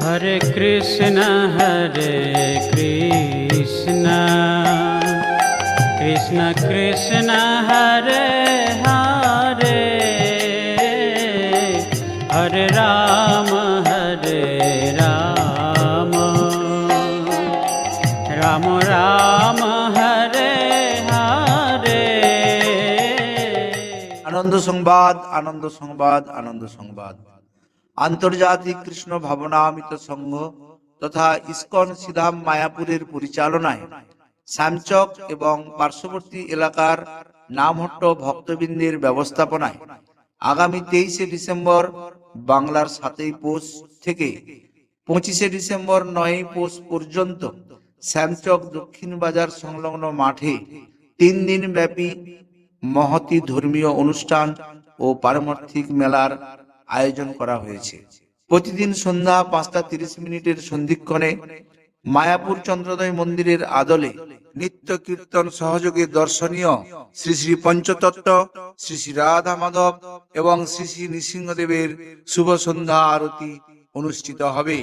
हरे कृष्ण कृष्ण कृष्ण हरे हरे, हरे राम राम राम हरे हरे। আনন্দ সংবাদ, আনন্দ সংবাদ, আনন্দ সংবাদ। আন্তর্জাতিক কৃষ্ণ ভাবনামৃত সংঘ তথা ইসকন শ্রীধাম মায়াপুরের পরিচালনায় শ্যামচক এবং পার্শ্ববর্তী এলাকার নামহট্ট ভক্তবৃন্দের ব্যবস্থাপনায় আগামী 23শে ডিসেম্বর বাংলার 7ই পৌষ থেকে 25শে ডিসেম্বর 9ই পৌষ পর্যন্ত শ্যামচক দক্ষিণ বাজার সংলগ্ন মাঠে 3 দিন ব্যাপী মহতি ধর্মীয় অনুষ্ঠান ও পারমার্থিক মেলার আয়োজন করা হয়েছে। প্রতিদিন সন্ধ্যা 5:30 সন্ধিক্ষণে মায়াপুর চন্দ্রোদয় মন্দিরের আদলে নিত্য কীর্তন সহযোগে দর্শনীয় শ্রী শ্রী পঞ্চতত্ত্ব, শ্রী শ্রী রাধা মাধব এবং শ্রী শ্রী নৃসিংহদেবের শুভ সন্ধ্যা আরতি অনুষ্ঠিত হবে।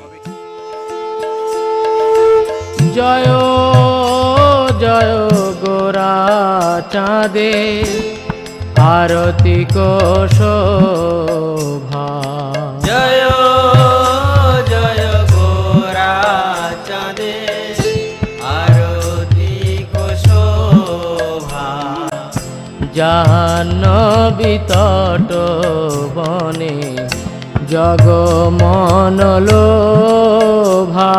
জয় জয় গোরা চাঁদে আরতি কো শোভা, জয় জয় গোরা চাঁদে আরতি কো শোভা, জাহ্নবী তট বনে জগমন লোভা,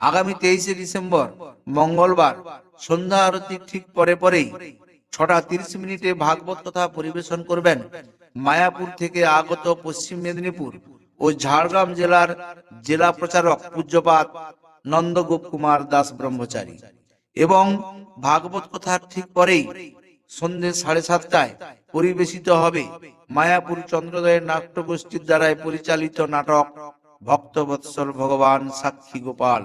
আগামী 23শে ডিসেম্বর মঙ্গলবার সন্ধ্যা আরতির ঠিক পরেই 6:30 ভাগবত কথা পরিবেশন করবেন মায়াপুর থেকে আগত পশ্চিম মেদিনীপুর ও ঝাড়গ্রাম জেলার জেলা প্রচারক পূজ্যপাদ নন্দগোপ কুমার দাস ব্রহ্মচারী। এবং ভাগবত কথার ঠিক পরেই সন্ধ্যে 7:30টায় পরিবেশিত হবে মায়াপুর চন্দ্রোদয়ের নাট্যগোষ্ঠীর দ্বারাই পরিচালিত নাটক ভক্তবৎসল ভগবান সাক্ষী গোপাল।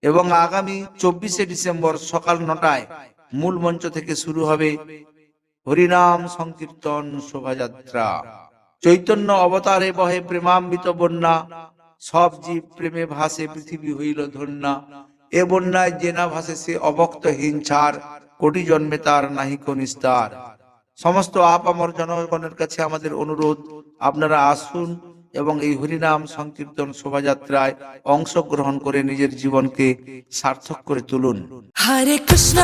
এবং আগামী 24শে ডিসেম্বর সকাল 9টায় মূল মঞ্চ থেকে শুরু হবে হরিনাম সংকীর্তন শোভাযাত্রা। চৈতন্য অবতারে বহে প্রেমামৃত বন্যা, সব জীব প্রেমে ভাসে পৃথিবী হইল ধন্যা, এ বন্যায় যে না ভাসে সে অভক্ত হিংসার, কোটি জন্মে তার নাহিক নিস্তার। সমস্ত আপামর জনগণের কাছে আমাদের অনুরোধ, আপনারা আসুন এবং এই হরিনাম সংকীর্তন শোভাযাত্রায় অংশগ্রহণ করে নিজের জীবনকে সার্থক করে তুলুন। হরে কৃষ্ণ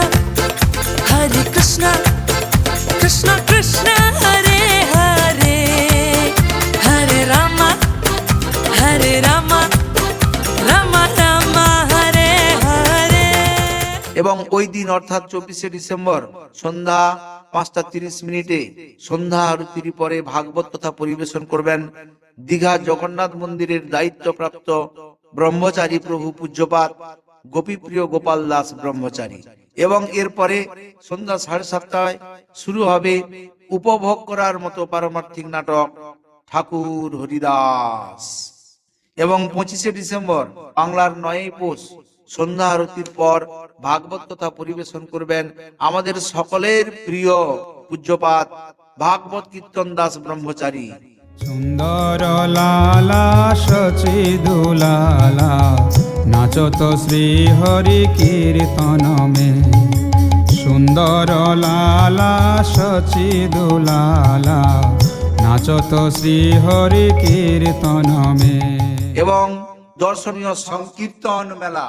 কৃষ্ণ কৃষ্ণ হরে হরে, হরে রাম রাম রাম হরে হরে। এবং ওই দিন অর্থাৎ 24শে ডিসেম্বর সন্ধ্যা 5:30 সন্ধ্যা আরতির পরে ভাগবত কথা পরিবেশন করবেন দীঘা জগন্নাথ মন্দিরের দায়িত্বপ্রাপ্ত ব্রহ্মচারী প্রভু পূজ্যপাদ গোপীপ্রিয় গোপাল দাস ব্রহ্মচারী। এবং এরপরে সন্ধ্যা 7:30টায় শুরু হবে উপভোগ করার মতো পারমার্থিক নাটক ঠাকুর হরিদাস। এবং 25শে ডিসেম্বর বাংলার 9ই পৌষ সন্ধ্যা আরতির পর ভাগবত কথা পরিবেশন করবেন আমাদের সকলের প্রিয় পূজ্যপাদ ভাগবত কীর্তন দাস ব্রহ্মচারী। সুন্দর লালা সচিদুলালা নাচত শ্রী হরি কীর্তন মে, সুন্দর লালা সচিদুলালা নাচত শ্রী হরি কীর্তন মে। এবং দর্শনীয় সংকীর্তন মেলা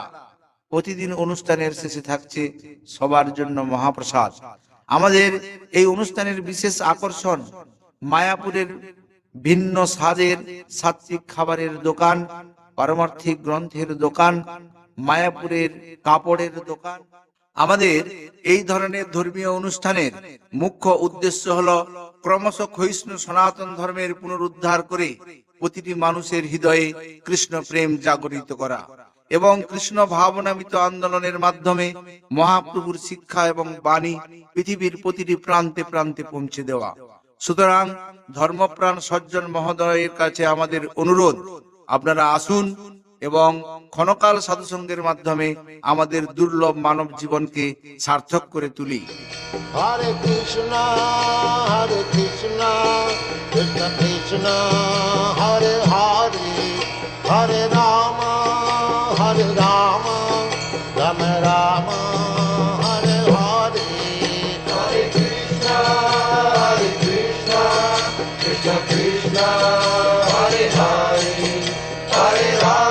প্রতিদিন অনুষ্ঠানের শেষে থাকছে সবার জন্য মহাপ্রসাদ। আমাদের এই অনুষ্ঠানের বিশেষ আকর্ষণ মায়াপুরের ভিন্ন স্বাদের সাত্বিক খাবারের দোকান, পারমার্থিক গ্রন্থের দোকান, মায়াপুরের কাপড়ের দোকান। আমাদের এই ধরনের ধর্মীয় অনুষ্ঠানের মুখ্য উদ্দেশ্য হলো ক্রমশ ক্ষয়িষ্ণু সনাতন ধর্মের পুনরুদ্ধার করে প্রতিটি মানুষের হৃদয়ে কৃষ্ণ প্রেম জাগরিত করা এবং কৃষ্ণ ভাবনামিত আন্দোলনের মাধ্যমে মহাপ্রভুর শিক্ষা এবং বাণী পৃথিবীর প্রতিটি প্রান্তে প্রান্তে পৌঁছে দেওয়া। সুতরাং ধর্মপ্রাণ সজ্জন মহোদয়ের কাছে আমাদের অনুরোধ, আপনারা আসুন এবং ক্ষণকাল সাধুসঙ্গের মাধ্যমে আমাদের দুর্লভ মানব জীবনকে সার্থক করে তুলি। Hare Krishna, Krishna Krishna, Hare Hare, Hare Rama, Rama Rama, Hare Hare. Hare Krishna, Krishna Krishna, Hare Hare, Hare Rama.